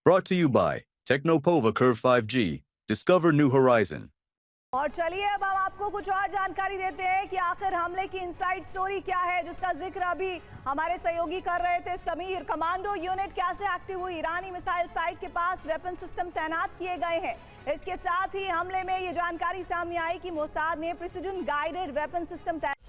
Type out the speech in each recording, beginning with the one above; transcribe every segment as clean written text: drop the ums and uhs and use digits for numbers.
Brought to you by Technopova Curve 5G. Discover new horizon. और चलिए अब हम आपको कुछ और जानकारी देते हैं कि आखिर हमले की इनसाइड स्टोरी क्या है, जिसका जिक्र अभी हमारे सहयोगी कर रहे थे समीर। कमांडो यूनिट कैसे एक्टिव हुई, ईरानी मिसाइल साइट के पास वेपन सिस्टम तैनात किए गए हैं। इसके साथ ही हमले में ये जानकारी सामने आई कि मोसाद ने प्रिसिजन गाइडेड वेपन सिस्टम तैनात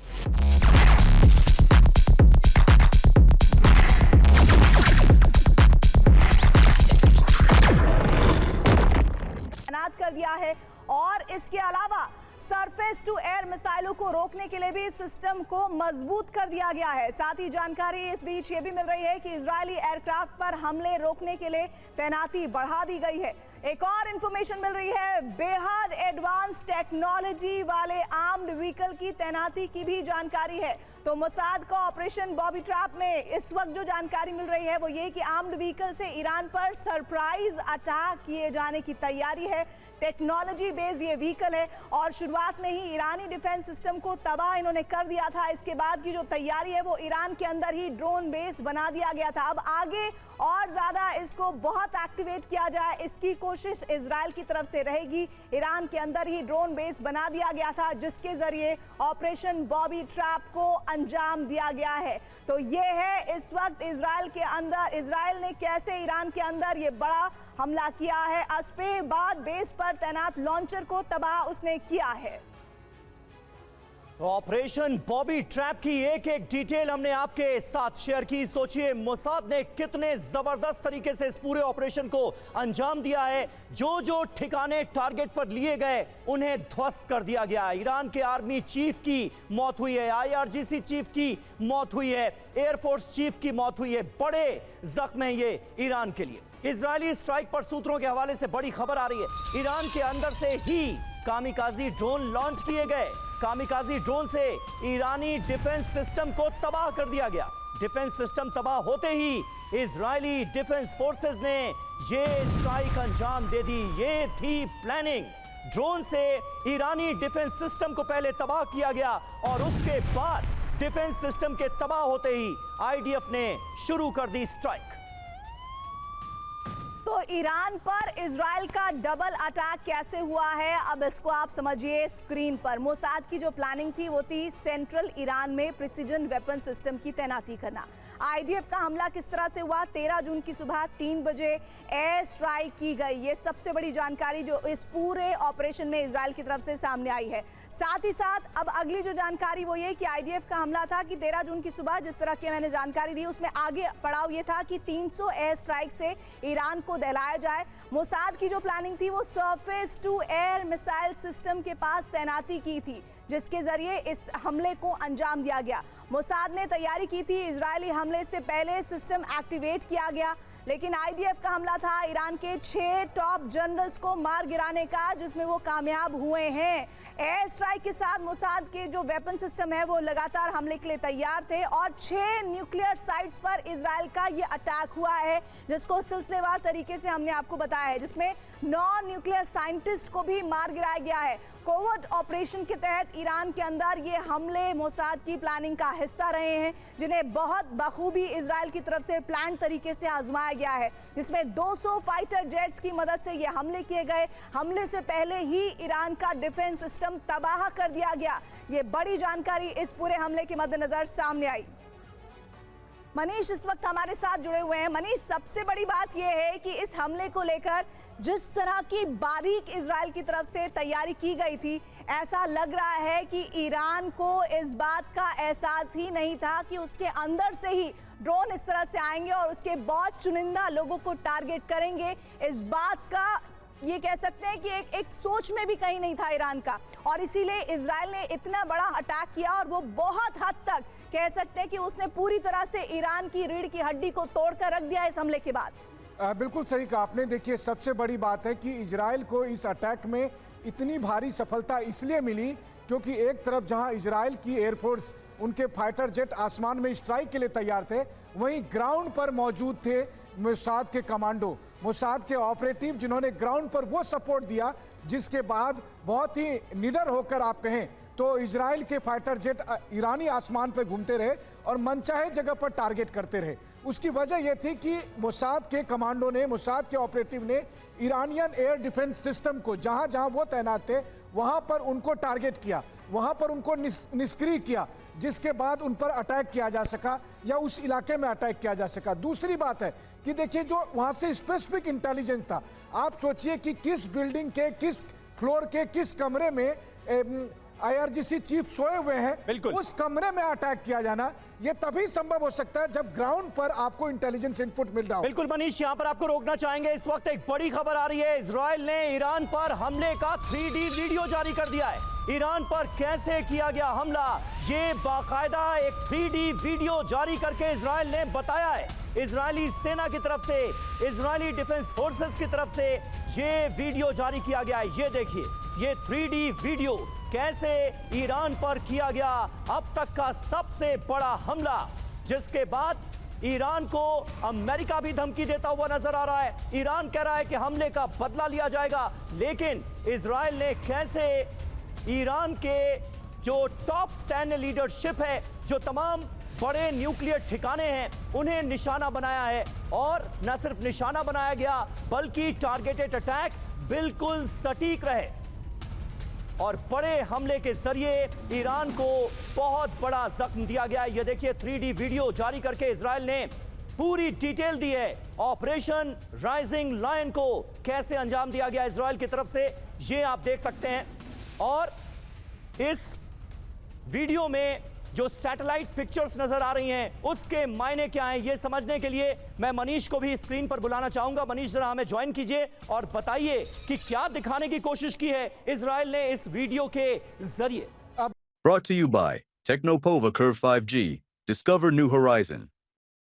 कर दिया है और इसके अलावा सरफेस टू एयर मिसाइलों को रोकने के लिए भी सिस्टम को मजबूत कर दिया गया है। साथ ही जानकारी इस बीच ये भी मिल रही है कि इजरायली एयरक्राफ्ट पर हमले रोकने के लिए तैनाती बढ़ा दी गई है। एक और इंफॉर्मेशन मिल रही है, बेहद एडवांस टेक्नोलॉजी वाले आर्म्ड व्हीकल की तैनाती की भी जानकारी है। तो मोसाद का ऑपरेशन बॉबी ट्रैप में इस वक्त जो जानकारी मिल रही है वो ये कि आर्म्ड व्हीकल से ईरान पर सरप्राइज अटैक किए जाने की तैयारी है। टेक्नोलॉजी बेस्ड ये व्हीकल है और शुरुआत में ही ईरानी डिफेंस सिस्टम को तबाह इन्होंने कर दिया था। इसके बाद की जो तैयारी है वो ईरान के अंदर ही ड्रोन बेस बना दिया गया था। अब आगे और ज्यादा इसको बहुत एक्टिवेट किया जाए, इसकी कोशिश इजराइल की तरफ से रहेगी। ईरान के अंदर ही ड्रोन बेस बना दिया गया था जिसके जरिए ऑपरेशन बॉबी ट्रैप को अंजाम दिया गया है। तो ये है इस वक्त इजराइल के अंदर, इजराइल ने कैसे ईरान के अंदर ये बड़ा हमला किया है। अस्पेबाद बेस पर तैनात लॉन्चर को तबाह उसने किया है। ऑपरेशन बॉबी ट्रैप की एक एक डिटेल हमने आपके साथ शेयर की। सोचिए मोसाद ने कितने जबरदस्त तरीके से इस पूरे ऑपरेशन को अंजाम दिया है। जो जो ठिकाने टारगेट पर लिए गए उन्हें ध्वस्त कर दिया गया। ईरान के आर्मी चीफ की मौत हुई है, आईआरजीसी चीफ की मौत हुई है, एयरफोर्स चीफ की मौत हुई है। बड़े जख्म है ये ईरान के लिए। इजरायली स्ट्राइक पर सूत्रों के हवाले से बड़ी खबर आ रही है, ईरान के अंदर से ही कामिकाजी ड्रोन लॉन्च किए गए। कामिकाजी ड्रोन से ईरानी डिफेंस सिस्टम को तबाह कर दिया गया। डिफेंस सिस्टम तबाह होते ही इजरायली डिफेंस फोर्सेस ने ये स्ट्राइक अंजाम दे दी। ये थी प्लानिंग। ड्रोन से ईरानी डिफेंस सिस्टम को पहले तबाह किया गया और उसके बाद डिफेंस सिस्टम के तबाह होते ही आईडीएफ ने शुरू कर दी स्ट्राइक। तो ईरान पर इजराइल का डबल अटैक कैसे हुआ है, अब इसको आप समझिए स्क्रीन पर। मोसाद की जो प्लानिंग थी वो थी सेंट्रल ईरान में प्रिसिजन वेपन सिस्टम की तैनाती करना। आईडीएफ का हमला किस तरह से हुआ, 13 जून की सुबह 3 बजे एयर स्ट्राइक की गई। ये सबसे बड़ी जानकारी जो इस पूरे ऑपरेशन में इजराइल की तरफ से सामने आई है। साथ ही साथ अब अगली जो जानकारी वो ये कि आईडीएफ का हमला था कि 13 जून की सुबह जिस तरह की मैंने जानकारी दी उसमें आगे पड़ाव ये था कि 300 एयर स्ट्राइक से ईरान को दहलाया जाए। मोसाद की जो प्लानिंग थी वो surface to air missile system के पास तैनाती की थी जिसके जरिए इस हमले को अंजाम दिया गया। मोसाद ने तैयारी की थी, इजरायली हमले से पहले सिस्टम एक्टिवेट किया गया, लेकिन आईडीएफ का हमला था ईरान के 6 टॉप जनरल्स को मार गिराने का जिसमें वो कामयाब हुए हैं। एयर स्ट्राइक के साथ मोसाद के जो वेपन सिस्टम है वो लगातार हमले के लिए तैयार थे और 6 न्यूक्लियर साइट्स पर इजराइल का ये अटैक हुआ है जिसको सिलसिलेवार तरीके से हमने आपको बताया है, जिसमें 9 न्यूक्लियर साइंटिस्ट को भी मार गिराया गया है। कोवर्ट ऑपरेशन के तहत ईरान के अंदर ये हमले मोसाद की प्लानिंग का हिस्सा रहे हैं जिन्हें बहुत बखूबी इजराइल की तरफ से प्लान तरीके से आजमाया गया है, जिसमें 200 फाइटर जेट्स की मदद से ये हमले किए गए। हमले से पहले ही ईरान का डिफेंस सिस्टम तबाह कर दिया गया। ये बड़ी जानकारी इस पूरे हमले के मद्देनजर सामने आई। मनीष इस वक्त हमारे साथ जुड़े हुए हैं। मनीष, सबसे बड़ी बात यह है कि इस हमले को लेकर जिस तरह की बारीक इजराइल की तरफ से तैयारी की गई थी, ऐसा लग रहा है कि ईरान को इस बात का एहसास ही नहीं था कि उसके अंदर से ही ड्रोन इस तरह से आएंगे और उसके बहुत चुनिंदा लोगों को टारगेट करेंगे। इस बात का ये कह सकते हैं कि एक सोच में भी कहीं नहीं था ईरान का, और इसीलिए इजराइल ने इतना बड़ा अटैक किया और वो बहुत हद तक कह सकते हैं कि उसने पूरी तरह से ईरान की रीढ़ की हड्डी को तोड़कर रख दिया इस हमले के बाद। बिल्कुल सही कहा आपने। देखिए, सबसे बड़ी बात है कि इजराइल को इस अटैक में इतनी भारी सफलता इसलिए मिली क्योंकि एक तरफ जहां इजराइल की एयरफोर्स, उनके फाइटर जेट आसमान में स्ट्राइक के लिए तैयार थे, वहीं ग्राउंड पर मौजूद थे मोसाद के कमांडो, मोसाद के ऑपरेटिव, जिन्होंने ग्राउंड पर वो सपोर्ट दिया जिसके बाद बहुत ही निडर होकर आप कहें तो इजराइल के फाइटर जेट ईरानी आसमान पर घूमते रहे और मनचाहे जगह पर टारगेट करते रहे। उसकी वजह यह थी कि मोसाद के कमांडो ने, मोसाद के ऑपरेटिव ने ईरानियन एयर डिफेंस सिस्टम को जहां जहां वो तैनात थे वहां पर उनको टारगेट किया, वहां पर उनको निष्क्रिय किया, जिसके बाद उन पर अटैक किया जा सका या उस इलाके में अटैक किया जा सका। दूसरी बात है कि देखिए जो वहां से स्पेसिफिक इंटेलिजेंस था, आप सोचिए कि किस बिल्डिंग के किस फ्लोर के किस कमरे में आईआरजीसी चीफ सोए हुए हैं, उस कमरे में अटैक किया जाना यह तभी संभव हो सकता है जब ग्राउंड पर आपको इंटेलिजेंस इनपुट मिल रहा हो। बिल्कुल मनीष, यहां पर आपको रोकना चाहेंगे। इस वक्त एक बड़ी खबर आ रही है, इजराइल ने ईरान पर हमले का 3D वीडियो जारी कर दिया है। ईरान पर कैसे किया गया हमला, ये बाकायदा एक 3D वीडियो जारी करके इजराइल ने बताया है। इजरायली सेना की तरफ से, इजरायली डिफेंस फोर्सेस की तरफ से ये वीडियो जारी किया गया है। ये देखिए, ये 3D वीडियो कैसे ईरान पर किया गया अब तक का सबसे बड़ा हमला, जिसके बाद ईरान को अमेरिका भी धमकी देता हुआ नजर आ रहा है। ईरान कह रहा है कि हमले का बदला लिया जाएगा, लेकिन इजराइल ने कैसे ईरान के जो टॉप सैन्य लीडरशिप है, जो तमाम बड़े न्यूक्लियर ठिकाने हैं, उन्हें निशाना बनाया है। और न सिर्फ निशाना बनाया गया बल्कि टारगेटेड अटैक बिल्कुल सटीक रहे और बड़े हमले के जरिए ईरान को बहुत बड़ा जख्म दिया गया। यह देखिए 3D वीडियो जारी करके इजराइल ने पूरी डिटेल दी है ऑपरेशन राइजिंग लायन को कैसे अंजाम दिया गया इजराइल की तरफ से, ये आप देख सकते हैं। और इस वीडियो में जो सैटेलाइट पिक्चर्स नजर आ रही हैं उसके मायने क्या हैं, ये समझने के लिए मैं मनीष को भी स्क्रीन पर बुलाना चाहूंगा। मनीष, जरा हमें ज्वाइन कीजिए और बताइए कि क्या दिखाने की कोशिश की है इजराइल ने इस वीडियो के जरिए। Brought to you by Technopova Curve 5G. Discover new horizon.